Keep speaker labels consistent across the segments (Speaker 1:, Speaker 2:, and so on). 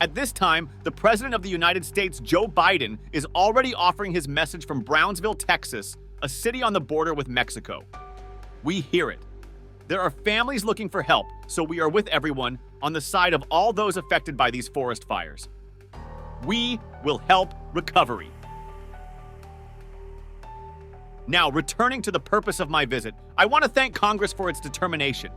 Speaker 1: At this time, the President of the United States, Joe Biden, is already offering his message from Brownsville, Texas, a city on the border with Mexico. We hear it. There are families looking for help, so we are with everyone on the side of all those affected by these forest fires. We will help recovery. Now, returning to the purpose of my visit, I want to thank Congress for its determination.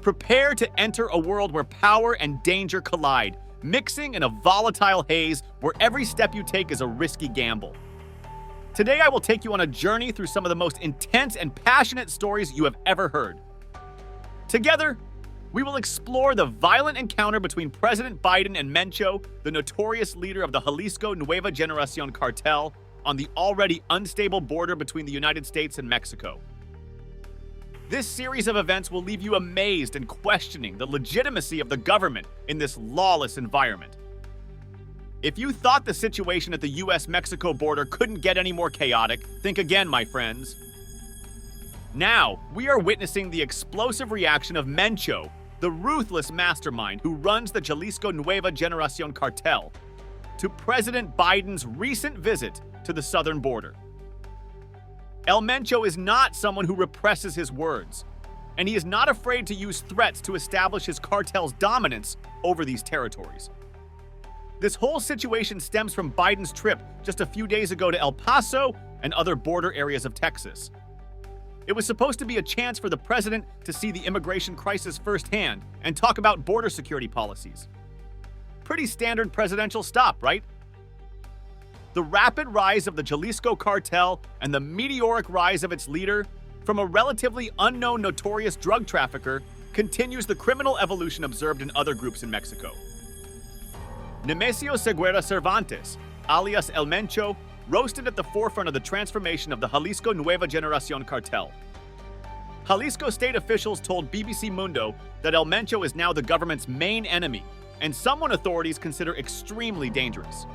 Speaker 1: Prepare to enter a world where power and danger collide, mixing in a volatile haze where every step you take is a risky gamble. Today, I will take you on a journey through some of the most intense and passionate stories you have ever heard. Together, we will explore the violent encounter between President Biden and Mencho, the notorious leader of the Jalisco New Generation Cartel, on the already unstable border between the United States and Mexico. This series of events will leave you amazed and questioning the legitimacy of the government in this lawless environment. If you thought the situation at the US-Mexico border couldn't get any more chaotic, think again, my friends. Now, we are witnessing the explosive reaction of Mencho, the ruthless mastermind who runs the Jalisco New Generation Cartel, to President Biden's recent visit to the southern border. El Mencho is not someone who represses his words, and he is not afraid to use threats to establish his cartel's dominance over these territories. This whole situation stems from Biden's trip just a few days ago to El Paso and other border areas of Texas. It was supposed to be a chance for the president to see the immigration crisis firsthand and talk about border security policies. Pretty standard presidential stop, right? The rapid rise of the Jalisco cartel and the meteoric rise of its leader, from a relatively unknown notorious drug trafficker, continues the criminal evolution observed in other groups in Mexico. Nemesio Oseguera Cervantes, alias El Mencho, roasted at the forefront of the transformation of the Jalisco New Generation Cartel. Jalisco state officials told BBC Mundo that El Mencho is now the government's main enemy, and someone authorities consider extremely dangerous.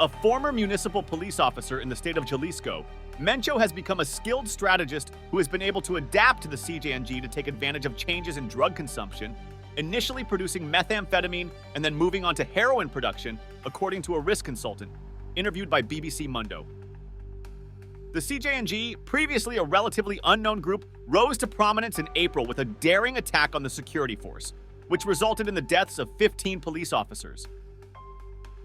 Speaker 1: A former municipal police officer in the state of Jalisco, Mencho has become a skilled strategist who has been able to adapt to the CJNG to take advantage of changes in drug consumption, initially producing methamphetamine and then moving on to heroin production, according to a risk consultant, interviewed by BBC Mundo. The CJNG, previously a relatively unknown group, rose to prominence in April with a daring attack on the security force, which resulted in the deaths of 15 police officers.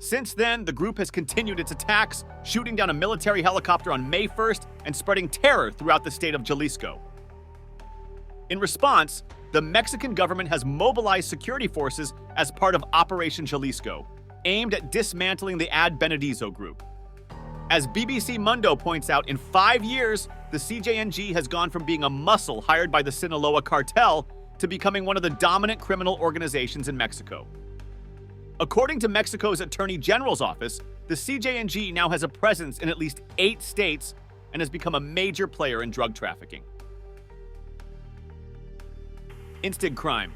Speaker 1: Since then, the group has continued its attacks, shooting down a military helicopter on May 1st and spreading terror throughout the state of Jalisco. In response, the Mexican government has mobilized security forces as part of Operation Jalisco, aimed at dismantling the Ad Benedizo group. As BBC Mundo points out, in 5 years, the CJNG has gone from being a muscle hired by the Sinaloa cartel to becoming one of the dominant criminal organizations in Mexico. According to Mexico's Attorney General's office, the CJNG now has a presence in at least 8 states and has become a major player in drug trafficking. Instant crime.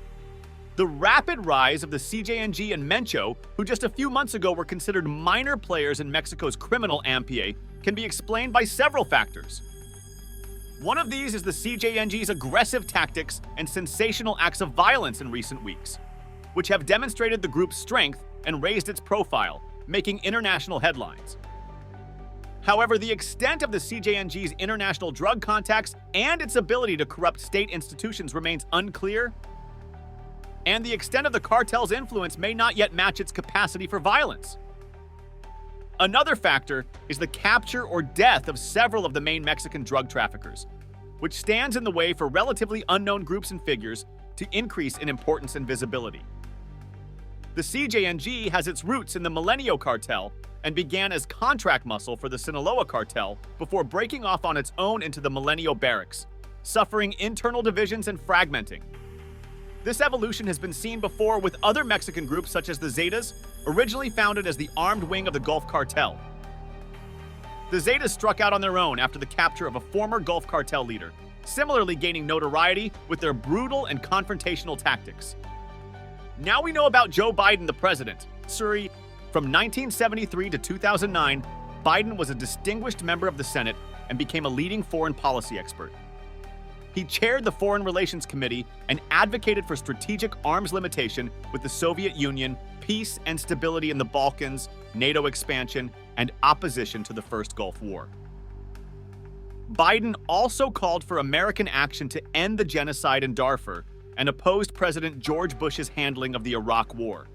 Speaker 1: The rapid rise of the CJNG and Mencho, who just a few months ago were considered minor players in Mexico's criminal amphitheater, can be explained by several factors. One of these is the CJNG's aggressive tactics and sensational acts of violence in recent weeks, which have demonstrated the group's strength and raised its profile, making international headlines. However, the extent of the CJNG's international drug contacts and its ability to corrupt state institutions remains unclear, and the extent of the cartel's influence may not yet match its capacity for violence. Another factor is the capture or death of several of the main Mexican drug traffickers, which stands in the way for relatively unknown groups and figures to increase in importance and visibility. The CJNG has its roots in the Mencho cartel and began as contract muscle for the Sinaloa cartel before breaking off on its own into the Mencho barracks, suffering internal divisions and fragmenting. This evolution has been seen before with other Mexican groups such as the Zetas, originally founded as the armed wing of the Gulf Cartel. The Zetas struck out on their own after the capture of a former Gulf Cartel leader, similarly gaining notoriety with their brutal and confrontational tactics. Now we know about Joe Biden, the president. From 1973 to 2009, Biden was a distinguished member of the Senate and became a leading foreign policy expert. He chaired the Foreign Relations Committee and advocated for strategic arms limitation with the Soviet Union, peace and stability in the Balkans, NATO expansion, and opposition to the First Gulf War. Biden also called for American action to end the genocide in Darfur and opposed President George Bush's handling of the Iraq War.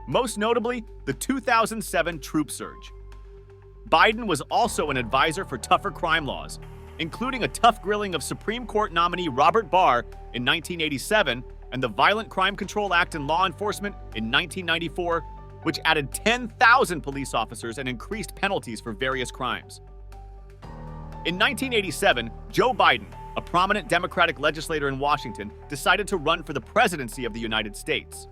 Speaker 1: Most notably, the 2007 troop surge. Biden was also an advisor for tougher crime laws, including a tough grilling of Supreme Court nominee Robert Barr in 1987 and the Violent Crime Control Act in law enforcement in 1994, which added 10,000 police officers and increased penalties for various crimes. In 1987, Joe Biden, a prominent Democratic legislator in Washington, decided to run for the presidency of the United States.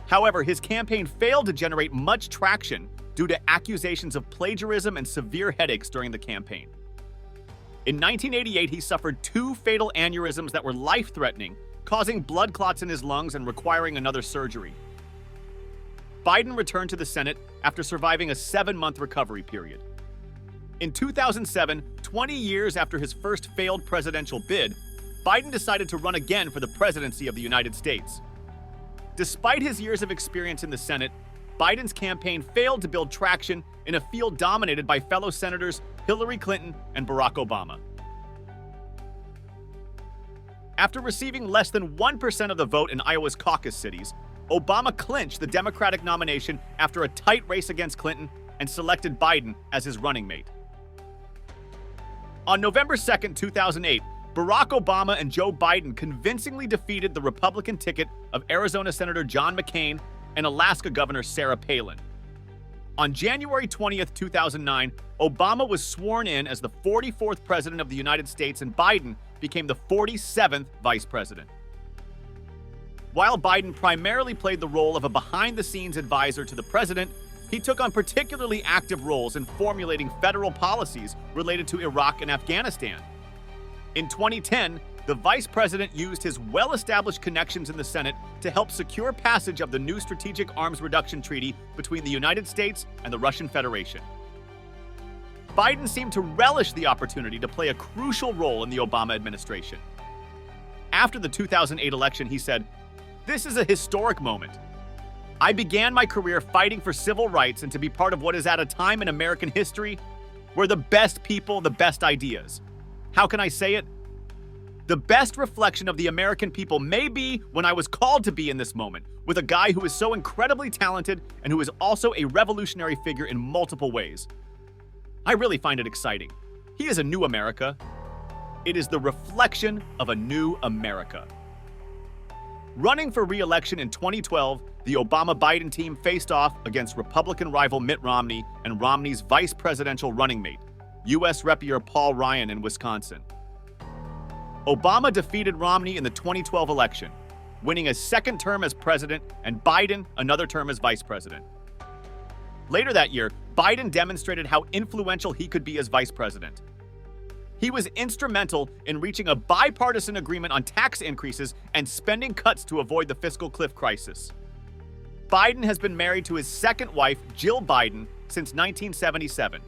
Speaker 1: However, his campaign failed to generate much traction due to accusations of plagiarism and severe headaches during the campaign. In 1988, he suffered 2 fatal aneurysms that were life-threatening, causing blood clots in his lungs and requiring another surgery. Biden returned to the Senate after surviving a 7-month recovery period. In 2007, 20 years after his first failed presidential bid, Biden decided to run again for the presidency of the United States. Despite his years of experience in the Senate, Biden's campaign failed to build traction in a field dominated by fellow Senators Hillary Clinton and Barack Obama. After receiving less than 1% of the vote in Iowa's caucus cities, Obama clinched the Democratic nomination after a tight race against Clinton and selected Biden as his running mate. On November 2, 2008, Barack Obama and Joe Biden convincingly defeated the Republican ticket of Arizona Senator John McCain and Alaska Governor Sarah Palin. On January 20, 2009, Obama was sworn in as the 44th President of the United States and Biden became the 47th Vice President. While Biden primarily played the role of a behind-the-scenes advisor to the president, he took on particularly active roles in formulating federal policies related to Iraq and Afghanistan. In 2010, the vice president used his well-established connections in the Senate to help secure passage of the new Strategic Arms Reduction Treaty between the United States and the Russian Federation. Biden seemed to relish the opportunity to play a crucial role in the Obama administration. After the 2008 election, he said, "This is a historic moment. I began my career fighting for civil rights and to be part of what is at a time in American history where the best people, the best ideas. How can I say it? The best reflection of the American people may be when I was called to be in this moment, with a guy who is so incredibly talented and who is also a revolutionary figure in multiple ways. I really find it exciting. He is a new America. It is the reflection of a new America." Running for re-election in 2012, the Obama-Biden team faced off against Republican rival Mitt Romney and Romney's vice presidential running mate, U.S. Rep. Paul Ryan in Wisconsin. Obama defeated Romney in the 2012 election, winning a second term as president and Biden another term as vice president. Later that year, Biden demonstrated how influential he could be as vice president. He was instrumental in reaching a bipartisan agreement on tax increases and spending cuts to avoid the fiscal cliff crisis. Biden has been married to his second wife, Jill Biden, since 1977.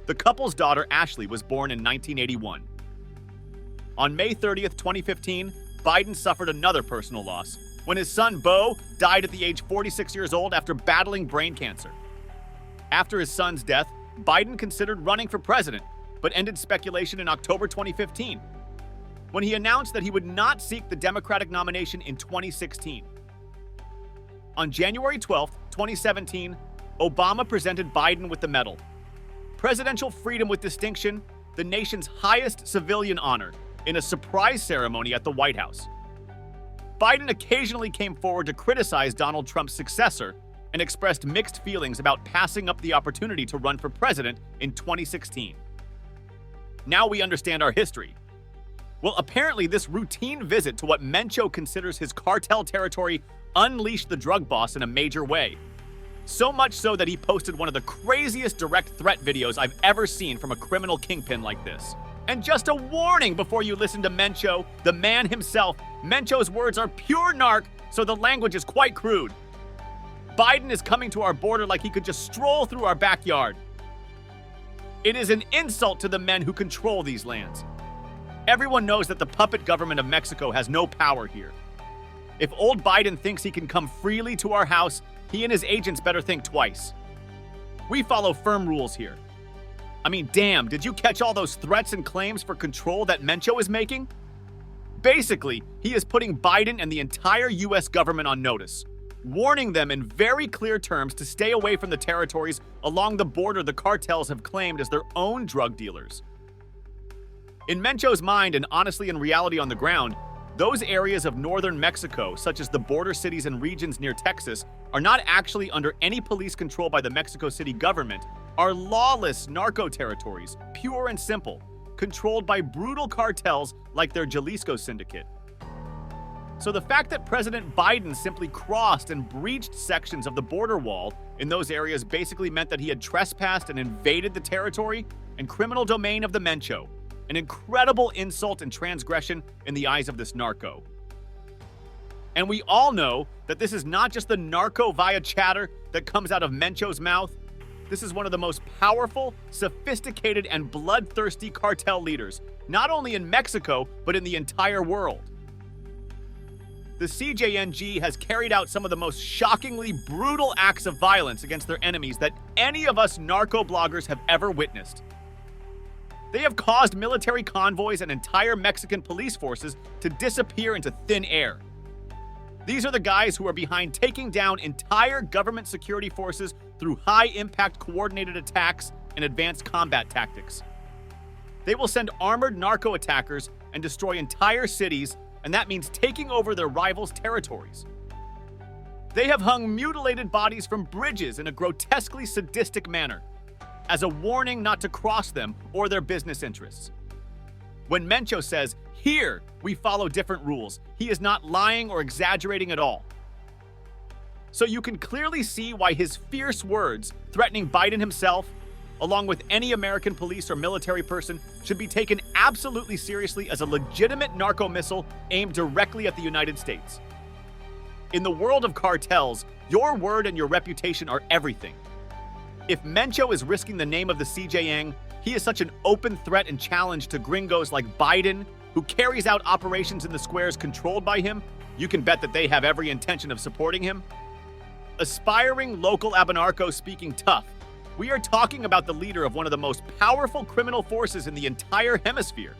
Speaker 1: The couple's daughter, Ashley, was born in 1981. On May 30th, 2015, Biden suffered another personal loss when his son, Beau, died at the age 46 years old after battling brain cancer. After his son's death, Biden considered running for president, but ended speculation in October 2015, when he announced that he would not seek the Democratic nomination in 2016. On January 12, 2017, Obama presented Biden with the medal, Presidential Freedom with Distinction, the nation's highest civilian honor, in a surprise ceremony at the White House. Biden occasionally came forward to criticize Donald Trump's successor and expressed mixed feelings about passing up the opportunity to run for president in 2016. Now we understand our history. Well, apparently this routine visit to what Mencho considers his cartel territory unleashed the drug boss in a major way. So much so that he posted one of the craziest direct threat videos I've ever seen from a criminal kingpin like this. And just a warning before you listen to Mencho, the man himself, Mencho's words are pure narc, so the language is quite crude. Biden is coming to our border like he could just stroll through our backyard. It is an insult to the men who control these lands. Everyone knows that the puppet government of Mexico has no power here. If old Biden thinks he can come freely to our house, he and his agents better think twice. We follow firm rules here. I mean, damn, did you catch all those threats and claims for control that Mencho is making? Basically, he is putting Biden and the entire U.S. government on notice, warning them in very clear terms to stay away from the territories along the border the cartels have claimed as their own drug dealers. In Mencho's mind, and honestly in reality on the ground, those areas of northern Mexico, such as the border cities and regions near Texas, are not actually under any police control by the Mexico City government, are lawless narco territories, pure and simple, controlled by brutal cartels like their Jalisco syndicate. So the fact that President Biden simply crossed and breached sections of the border wall in those areas basically meant that he had trespassed and invaded the territory and criminal domain of the Mencho, an incredible insult and transgression in the eyes of this narco. And we all know that this is not just the narco via chatter that comes out of Mencho's mouth. This is one of the most powerful, sophisticated, and bloodthirsty cartel leaders, not only in Mexico, but in the entire world. The CJNG has carried out some of the most shockingly brutal acts of violence against their enemies that any of us narco bloggers have ever witnessed. They have caused military convoys and entire Mexican police forces to disappear into thin air. These are the guys who are behind taking down entire government security forces through high-impact coordinated attacks and advanced combat tactics. They will send armored narco attackers and destroy entire cities, and that means taking over their rivals' territories. They have hung mutilated bodies from bridges in a grotesquely sadistic manner, as a warning not to cross them or their business interests. When Mencho says, "Here, we follow different rules," he is not lying or exaggerating at all. So you can clearly see why his fierce words threatening Biden himself, along with any American police or military person, should be taken absolutely seriously as a legitimate narco missile aimed directly at the United States. In the world of cartels, your word and your reputation are everything. If Mencho is risking the name of the CJNG, he is such an open threat and challenge to gringos like Biden, who carries out operations in the squares controlled by him. You can bet that they have every intention of supporting him. Aspiring local abanarcos speaking tough, we are talking about the leader of one of the most powerful criminal forces in the entire hemisphere.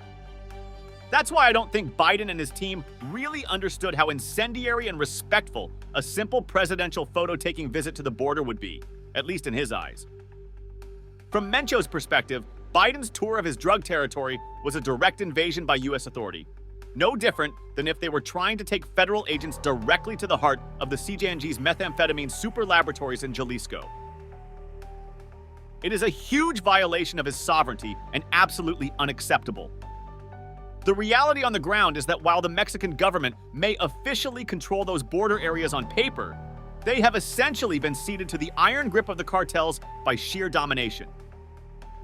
Speaker 1: That's why I don't think Biden and his team really understood how incendiary and respectful a simple presidential photo-taking visit to the border would be, at least in his eyes. From Mencho's perspective, Biden's tour of his drug territory was a direct invasion by U.S. authority. No different than if they were trying to take federal agents directly to the heart of the CJNG's methamphetamine super laboratories in Jalisco. It is a huge violation of his sovereignty and absolutely unacceptable. The reality on the ground is that while the Mexican government may officially control those border areas on paper, they have essentially been ceded to the iron grip of the cartels by sheer domination.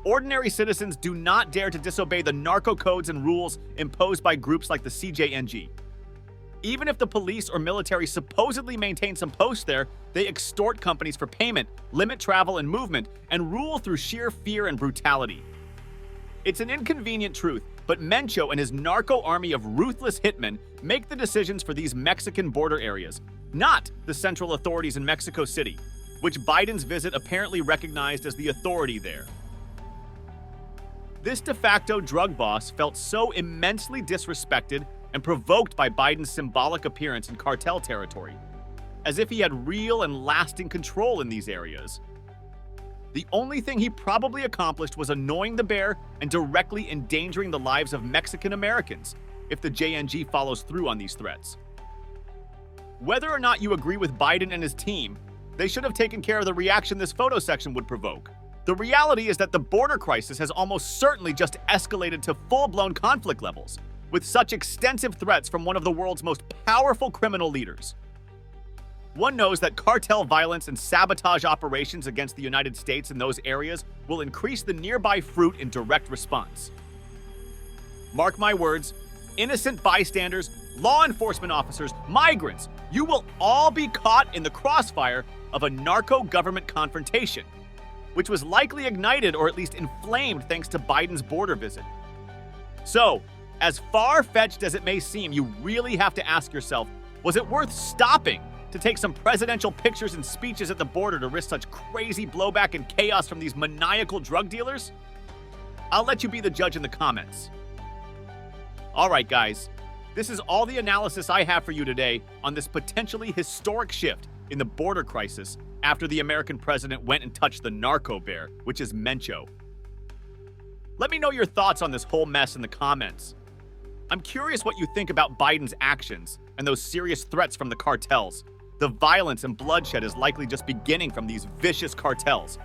Speaker 1: Ordinary citizens do not dare to disobey the narco codes and rules imposed by groups like the CJNG. Even if the police or military supposedly maintain some posts there, they extort companies for payment, limit travel and movement, and rule through sheer fear and brutality. It's an inconvenient truth, but Mencho and his narco army of ruthless hitmen make the decisions for these Mexican border areas, not the central authorities in Mexico City, which Biden's visit apparently recognized as the authority there. This de facto drug boss felt so immensely disrespected and provoked by Biden's symbolic appearance in cartel territory, as if he had real and lasting control in these areas. The only thing he probably accomplished was annoying the bear and directly endangering the lives of Mexican Americans if the JNG follows through on these threats. Whether or not you agree with Biden and his team, they should have taken care of the reaction this photo section would provoke. The reality is that the border crisis has almost certainly just escalated to full-blown conflict levels, with such extensive threats from one of the world's most powerful criminal leaders. One knows that cartel violence and sabotage operations against the United States in those areas will increase the nearby fruit in direct response. Mark my words, innocent bystanders, law enforcement officers, migrants, you will all be caught in the crossfire of a narco-government confrontation, which was likely ignited or at least inflamed thanks to Biden's border visit. So, As far-fetched as it may seem, you really have to ask yourself, was it worth stopping to take some presidential pictures and speeches at the border to risk such crazy blowback and chaos from these maniacal drug dealers? I'll let you be the judge in the comments. Alright guys, this is all the analysis I have for you today on this potentially historic shift in the border crisis after the American president went and touched the narco bear, which is Mencho. Let me know your thoughts on this whole mess in the comments. I'm curious what you think about Biden's actions and those serious threats from the cartels. The violence and bloodshed is likely just beginning from these vicious cartels,